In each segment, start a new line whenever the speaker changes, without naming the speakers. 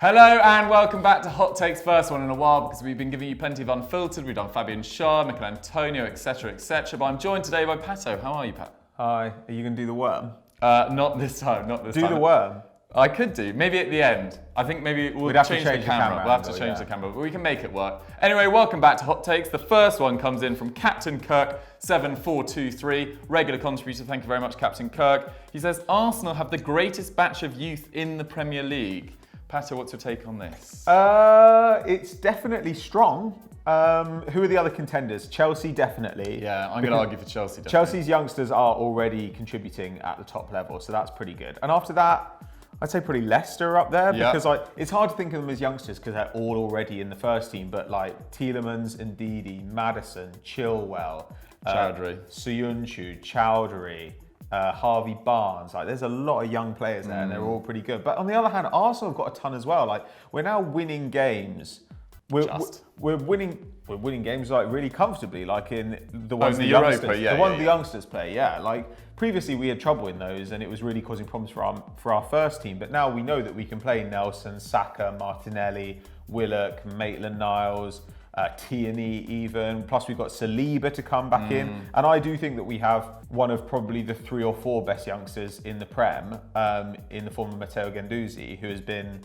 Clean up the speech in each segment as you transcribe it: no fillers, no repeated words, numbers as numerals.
Hello and welcome back to Hot Takes, first one in a while because we've been giving you plenty of unfiltered. We've done Fabian Schär, Michael Antonio, etc, etc. But I'm joined today by Pato. How are you, Pat?
Hi. Are you going to do the worm?
Not this time, not this time.
Do the worm.
I could do, maybe at the end. I think maybe we'll change the camera. We'll have to change the camera, but we can make it work. Anyway, welcome back to Hot Takes. The first one comes in from Captain Kirk, 7423, regular contributor. Thank you very much, Captain Kirk. He says, Arsenal have the greatest batch of youth in the Premier League. Pato, what's your take on this?
It's definitely strong. Who are the other contenders? Chelsea, definitely.
Yeah, I'm going to argue for Chelsea. Definitely.
Chelsea's youngsters are already contributing at the top level, so that's pretty good. And after that, I'd say probably Leicester up there because it's hard to think of them as youngsters because they're all already in the first team. But like Tielemans, Ndidi, Maddison, Chilwell,
Chowdhury,
Soyuncu, Chowdhury. Harvey Barnes, like there's a lot of young players there and they're all pretty good. But on the other hand, Arsenal have got a ton as well. Like we're now winning games. We're winning games like really comfortably, like in the ones the youngsters play. Yeah, like previously we had trouble in those and it was really causing problems for our first team. But now we know that we can play Nelson, Saka, Martinelli, Willock, Maitland-Niles, Tierney even, plus we've got Saliba to come back in, and I do think that we have one of probably the 3 or 4 best youngsters in the Prem, in the form of Matteo Guendouzi, who has been,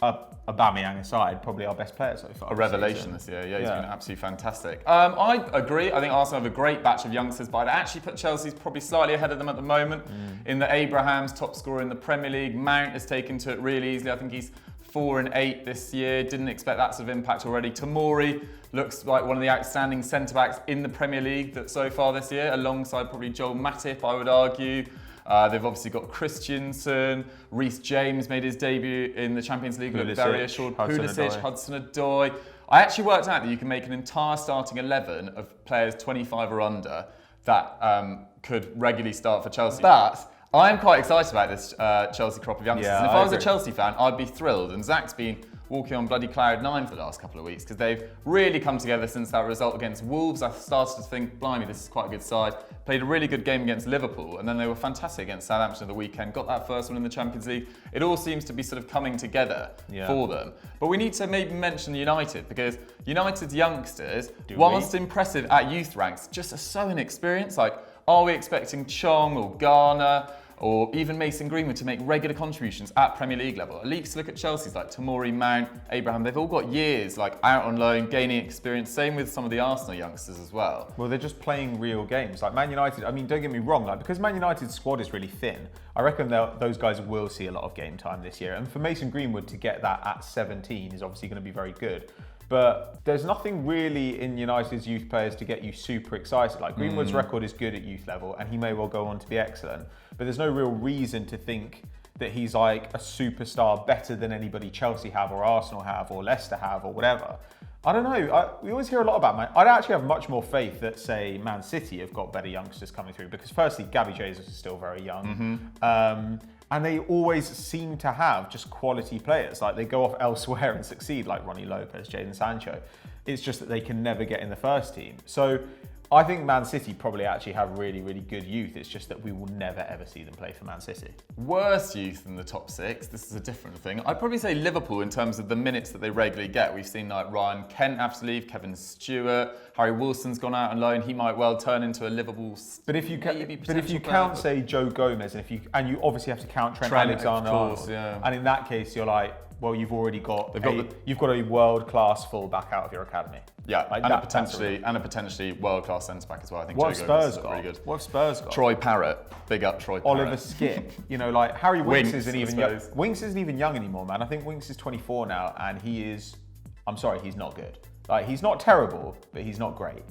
Aubameyang aside, probably our best player so far.
A revelation this year, yeah, he's been absolutely fantastic. I agree, I think Arsenal have a great batch of youngsters, but I'd actually put Chelsea's probably slightly ahead of them at the moment. In the Abraham's top scorer in the Premier League, Mount has taken to it really easily. I think he's 4 and 8 this year. Didn't expect that sort of impact already. Tomori looks like one of the outstanding centre-backs in the Premier League so far this year, alongside probably Joel Matip, I would argue. They've obviously got Christensen. Reece James made his debut in the Champions League. Looked very assured. Pulisic, Hudson-Odoi. I actually worked out that you can make an entire starting 11 of players 25 or under that could regularly start for Chelsea. But I'm quite excited about this Chelsea crop of youngsters. And if I was a Chelsea fan, I'd be thrilled. And Zach's been walking on bloody cloud 9 for the last couple of weeks because they've really come together since that result against Wolves. I started to think, blimey, this is quite a good side. Played a really good game against Liverpool, and then they were fantastic against Southampton at the weekend. Got that first one in the Champions League. It all seems to be sort of coming together for them. But we need to maybe mention United because United's youngsters, whilst impressive at youth ranks, just are so inexperienced. Like, are we expecting Chong or Garner or even Mason Greenwood to make regular contributions at Premier League level? At least look at Chelsea's like Tomori, Mount, Abraham. They've all got years like out on loan, gaining experience. Same with some of the Arsenal youngsters as well.
Well, they're just playing real games. Like Man United, I mean, don't get me wrong, like because Man United's squad is really thin, I reckon those guys will see a lot of game time this year. And for Mason Greenwood to get that at 17 is obviously going to be very good. But there's nothing really in United's youth players to get you super excited. Like Greenwood's record is good at youth level and he may well go on to be excellent. But there's no real reason to think that he's like a superstar better than anybody Chelsea have or Arsenal have or Leicester have or whatever. I don't know. We always hear a lot about Man. I'd actually have much more faith that, say, Man City have got better youngsters coming through because firstly, Gabby Jesus is still very young. And they always seem to have just quality players. Like they go off elsewhere and succeed, like Ronnie Lopez, Jadon Sancho. It's just that they can never get in the first team. So I think Man City probably actually have really, really good youth. It's just that we will never, ever see them play for Man City.
Worse youth in the top 6. This is a different thing. I'd probably say Liverpool in terms of the minutes that they regularly get. We've seen like Ryan Kent have to leave, Kevin Stewart, Harry Wilson's gone out on loan. He might well turn into a Liverpool.
But if you count, say, Joe Gomez, and you obviously have to count Trent Alexander,
of course, yeah.
And in that case, you're like, well, you've already got a world-class fullback out of your academy.
Yeah, like and a potentially world-class centre-back as well. I think
what
Joe
Spurs
got? Really good.
What have Spurs got?
Troy Parrott. Big up Troy Parrott.
Oliver Skipp. You know, like Harry Winks isn't even young. Winks isn't even young anymore, man. I think Winks is 24 now, and he's not good. Like, he's not terrible, but he's not great.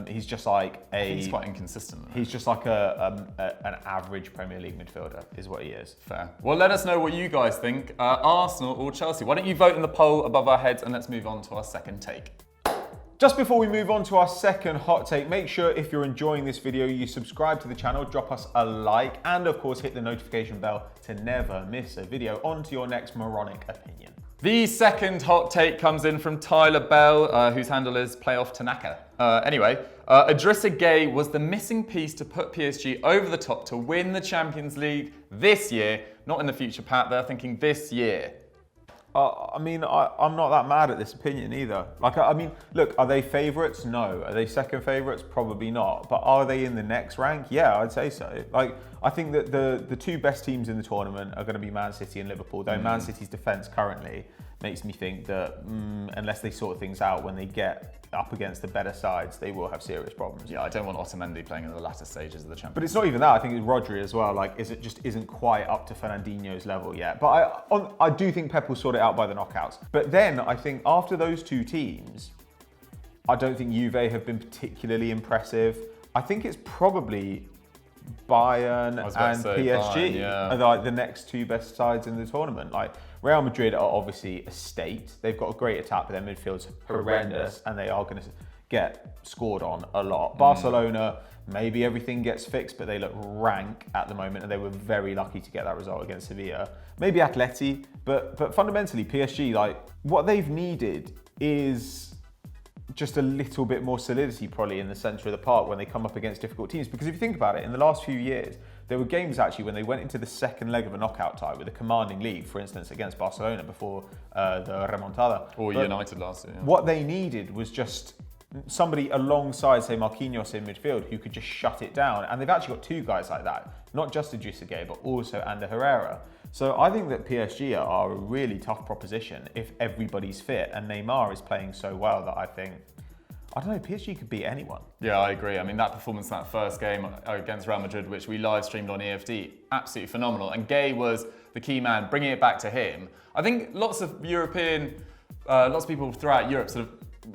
He's just like
he's quite inconsistent.
He's just like an average Premier League midfielder, is what he is.
Fair. Well, let us know what you guys think. Arsenal or Chelsea? Why don't you vote in the poll above our heads, and let's move on to our second take.
Just before we move on to our second hot take, make sure if you're enjoying this video, you subscribe to the channel, drop us a like, and of course hit the notification bell to never miss a video. On to your next moronic opinion.
The second hot take comes in from Tyler Bell, whose handle is Playoff Tanaka. Anyway, Idrissa Gueye was the missing piece to put PSG over the top to win the Champions League this year, not in the future, Pat. They're thinking this year.
I mean, I'm not that mad at this opinion either. Like, I mean, look, are they favourites? No. Are they second favourites? Probably not. But are they in the next rank? Yeah, I'd say so. Like, I think that the two best teams in the tournament are going to be Man City and Liverpool, though Man City's defence currently makes me think that unless they sort things out when they get up against the better sides, they will have serious problems.
Yeah, I don't want Otamendi playing in the latter stages of the Champions League.
But it's not even that. I think it's Rodri as well. Like, it just isn't quite up to Fernandinho's level yet. But I do think Pep will sort it out by the knockouts. But then I think after those two teams, I don't think Juve have been particularly impressive. I think it's probably Bayern and PSG are like the next two best sides in the tournament. Like, Real Madrid are obviously a state. They've got a great attack, but their midfield's horrendous, and they are going to get scored on a lot. Barcelona, maybe everything gets fixed, but they look rank at the moment, and they were very lucky to get that result against Sevilla. Maybe Atleti, but fundamentally PSG, like, what they've needed is just a little bit more solidity probably in the centre of the park when they come up against difficult teams. Because if you think about it, in the last few years, there were games actually when they went into the second leg of a knockout tie with a commanding lead, for instance, against Barcelona before the remontada.
Or United last year. Yeah.
What they needed was just somebody alongside, say, Marquinhos in midfield who could just shut it down. And they've actually got two guys like that, not just Idrissa Gueye, but also Ander Herrera. So I think that PSG are a really tough proposition if everybody's fit, and Neymar is playing so well that I think, I don't know, PSG could beat anyone.
Yeah, I agree. I mean, that performance in that first game against Real Madrid, which we live streamed on EFD, absolutely phenomenal. And Gueye was the key man, bringing it back to him. I think lots of people throughout Europe sort of,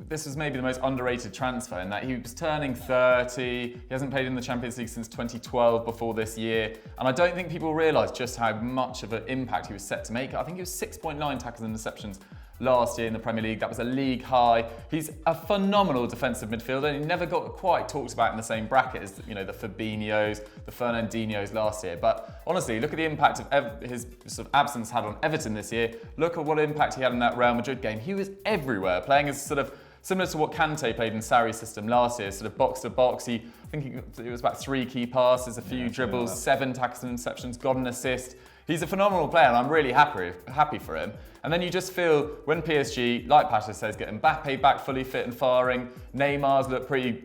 this was maybe the most underrated transfer in that he was turning 30. He hasn't played in the Champions League since 2012 before this year. And I don't think people realise just how much of an impact he was set to make. I think he was 6.9 tackles and interceptions last year in the Premier League. That was a league high. He's a phenomenal defensive midfielder. He never got quite talked about in the same bracket as, you know, the Fabinhos, the Fernandinhos last year. But honestly, look at the impact of his sort of absence had on Everton this year. Look at what impact he had in that Real Madrid game. He was everywhere, playing as sort of similar to what Kante played in Sarri's system last year, sort of box to box. I think it was about 3 key passes, a few dribbles, 7 tackles and interceptions, got an assist. He's a phenomenal player, and I'm really happy for him. And then you just feel when PSG, like Pasha says, get Mbappe back fully fit and firing. Neymar's looked pretty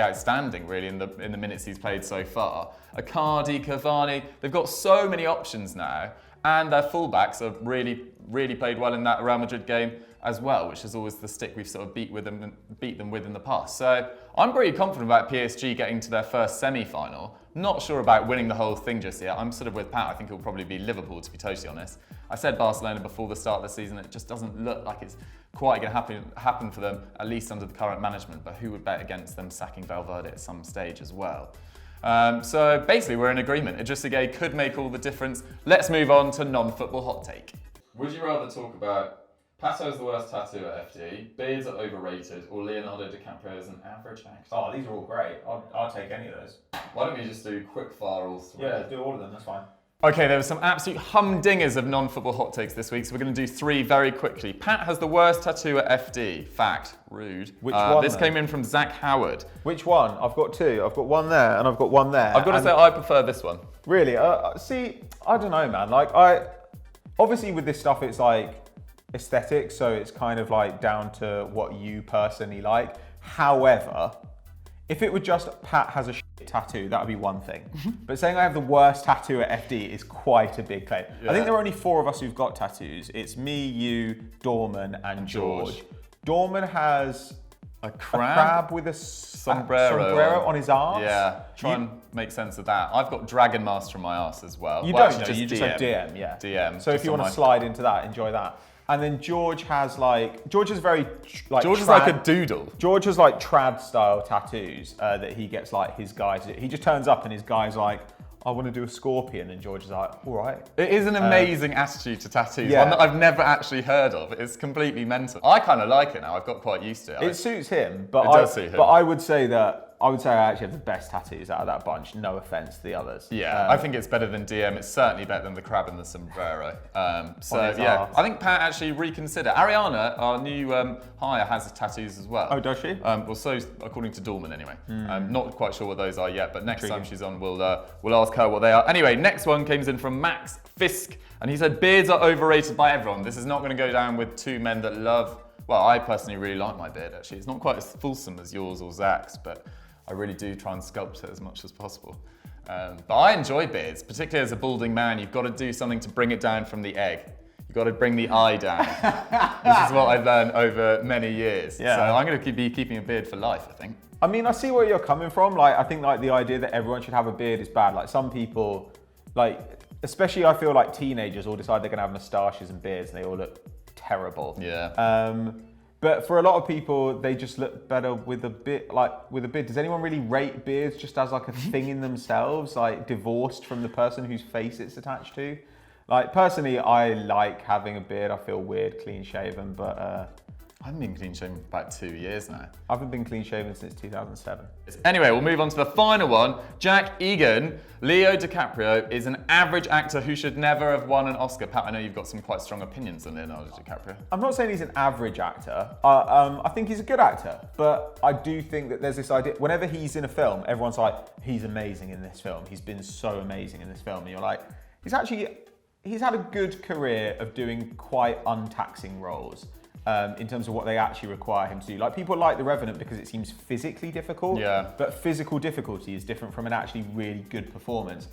outstanding, really, in the minutes he's played so far. Icardi, Cavani, they've got so many options now, and their fullbacks have really played well in that Real Madrid game as well, which is always the stick we've sort of beat them with in the past. So I'm pretty confident about PSG getting to their first semi-final. Not sure about winning the whole thing just yet. I'm sort of with Pat. I think it'll probably be Liverpool, to be totally honest. I said Barcelona before the start of the season. It just doesn't look like it's quite going to happen for them, at least under the current management. But who would bet against them sacking Valverde at some stage as well? So basically, we're in agreement. Idrissa Gueye could make all the difference. Let's move on to non-football hot take. Would you rather talk about Pato's the worst tattoo at FD, beards are overrated, or Leonardo DiCaprio is an average actor?
Oh, these are all great. I'll take any of those.
Why don't we just do quick fire all 3?
Yeah, do all of them, that's fine.
Okay, there were some absolute humdingers of non-football hot takes this week, so we're going to do 3 very quickly. Pat has the worst tattoo at FD. Fact. Rude.
Which one?
This came in from Zach Howard.
Which one? I've got 2. I've got one there and I've got one there.
I've got to say, I prefer this one.
Really? See, I don't know, man. Like, obviously with this stuff, it's like aesthetic, so it's kind of like down to what you personally like. However, if it were just Pat has a shit tattoo, that would be one thing. But saying I have the worst tattoo at FD is quite a big claim. Yeah. I think there are only 4 of us who've got tattoos. It's me, you, Dorman, and George. Dorman has a crab with a sombrero on his arse.
Yeah, try and make sense of that. I've got Dragon Master on my arse as well.
You don't know, you just have DM, yeah.
DM.
So if you want to slide into that, enjoy that. And then George is very like
George is like a doodle.
George has like trad style tattoos that he gets like his guys. He just turns up and his guy's like, I want to do a scorpion, and George is like, all right.
It is an amazing attitude to tattoos,
yeah.
One that I've never actually heard of. It's completely mental. I kind of like it now. I've got quite used to it.
It suits him, but
it does suit him.
But I would say that I would say I actually have the best tattoos out of that bunch. No offense to the others.
Yeah, I think it's better than DM. It's certainly better than the crab and the sombrero. So yeah,
arse.
I think Pat actually reconsider. Ariana, our new hire, has tattoos as well.
Oh, does she?
Well, so according to Dorman anyway. I'm not quite sure what those are yet, but next time she's on, we'll ask her what they are. Anyway, next one comes in from Max Fisk, and he said beards are overrated by everyone. This is not going to go down with two men that love. Well, I personally really like my beard, actually. It's not quite as fulsome as yours or Zach's, but I really do try and sculpt it as much as possible. But I enjoy beards, particularly as a balding man. You've got to do something to bring it down from the egg. You've got to bring the eye down. This is what I've learned over many years.
Yeah.
So I'm going to be keeping a beard for life, I think.
I mean, I see where you're coming from. Like, I think like the idea that everyone should have a beard is bad. Like some people, like, especially I feel like teenagers all decide they're going to have moustaches and beards and they all look terrible.
Yeah.
But for a lot of people, they just look better with a bit, like with a beard. Does anyone really rate beards just as like a thing in themselves, like divorced from the person whose face it's attached to? Like personally, I like having a beard. I feel weird, clean shaven, but
I haven't been clean shaven for about 2 years now.
I haven't been clean shaven since 2007.
Anyway, we'll move on to the final one. Jack Egan, Leo DiCaprio is an average actor who should never have won an Oscar. Pat, I know you've got some quite strong opinions on Leonardo DiCaprio.
I'm not saying he's an average actor. I think he's a good actor, but I do think that there's this idea, whenever he's in a film, everyone's like, he's amazing in this film. He's been so amazing in this film. And you're like, he's had a good career of doing quite untaxing roles. In terms of what they actually require him to do. Like people like The Revenant because it seems physically difficult,
yeah.
But physical difficulty is different from an actually really good performance.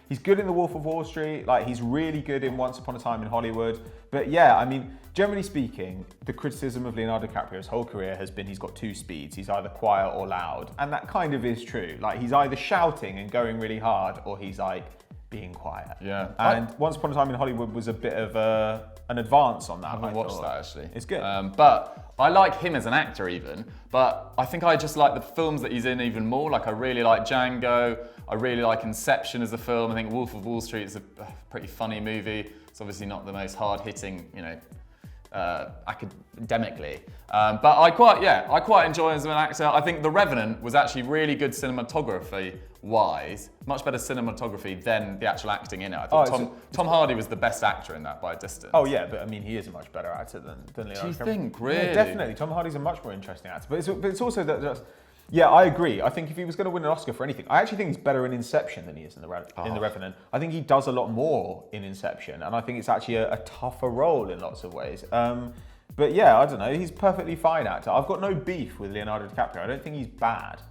He's good in The Wolf of Wall Street, like he's really good in Once Upon a Time in Hollywood. But yeah, I mean, generally speaking, the criticism of Leonardo DiCaprio's whole career has been he's got two speeds. He's either quiet or loud. And that kind of is true. Like he's either shouting and going really hard or he's like being quiet.
Yeah.
And Once Upon a Time in Hollywood was a bit of an advance on that.
I haven't watched that actually.
It's good.
But I like him as an actor even, but I think I just like the films that he's in even more. Like I really like Django, I really like Inception as a film. I think Wolf of Wall Street is a pretty funny movie. It's obviously not the most hard-hitting, academically. But I quite enjoy him as an actor. I think The Revenant was actually really good cinematography-wise, much better cinematography than the actual acting in it. I think Tom Hardy was the best actor in that by a distance.
Oh yeah, but I mean, he is a much better actor than Leonardo.
Do you
DiCaprio.
think, really?
Yeah, definitely. Tom Hardy's a much more interesting actor. But it's also that. Yeah, I agree. I think if he was going to win an Oscar for anything, I actually think he's better in Inception than he is in The Revenant. I think he does a lot more in Inception, and I think it's actually a tougher role in lots of ways. But yeah, I don't know. He's a perfectly fine actor. I've got no beef with Leonardo DiCaprio. I don't think he's bad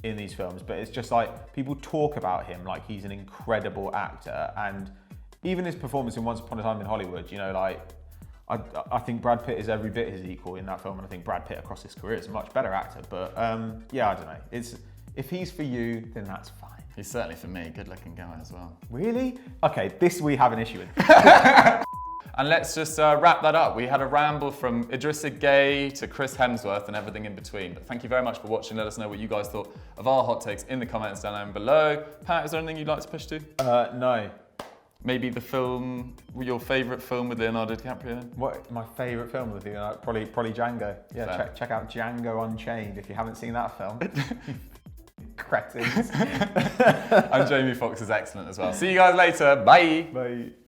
in these films, but it's just like people talk about him like he's an incredible actor, and even his performance in Once Upon a Time in Hollywood, I think Brad Pitt is every bit his equal in that film, and I think Brad Pitt across his career is a much better actor. But yeah, I don't know. If he's for you, then that's fine.
He's certainly for me. Good looking guy as well.
Really? Okay, this we have an issue with.
And let's just wrap that up. We had a ramble from Idrissa Gueye to Chris Hemsworth and everything in between. But thank you very much for watching. Let us know what you guys thought of our hot takes in the comments down below. Pat, is there anything you'd like to push to?
No.
Maybe the film, your favourite film with Leonardo DiCaprio?
What my favourite film with Leonardo? Probably Django. Yeah, check out Django Unchained if you haven't seen that film. Cretins.
And Jamie Foxx is excellent as well. See you guys later. Bye.
Bye.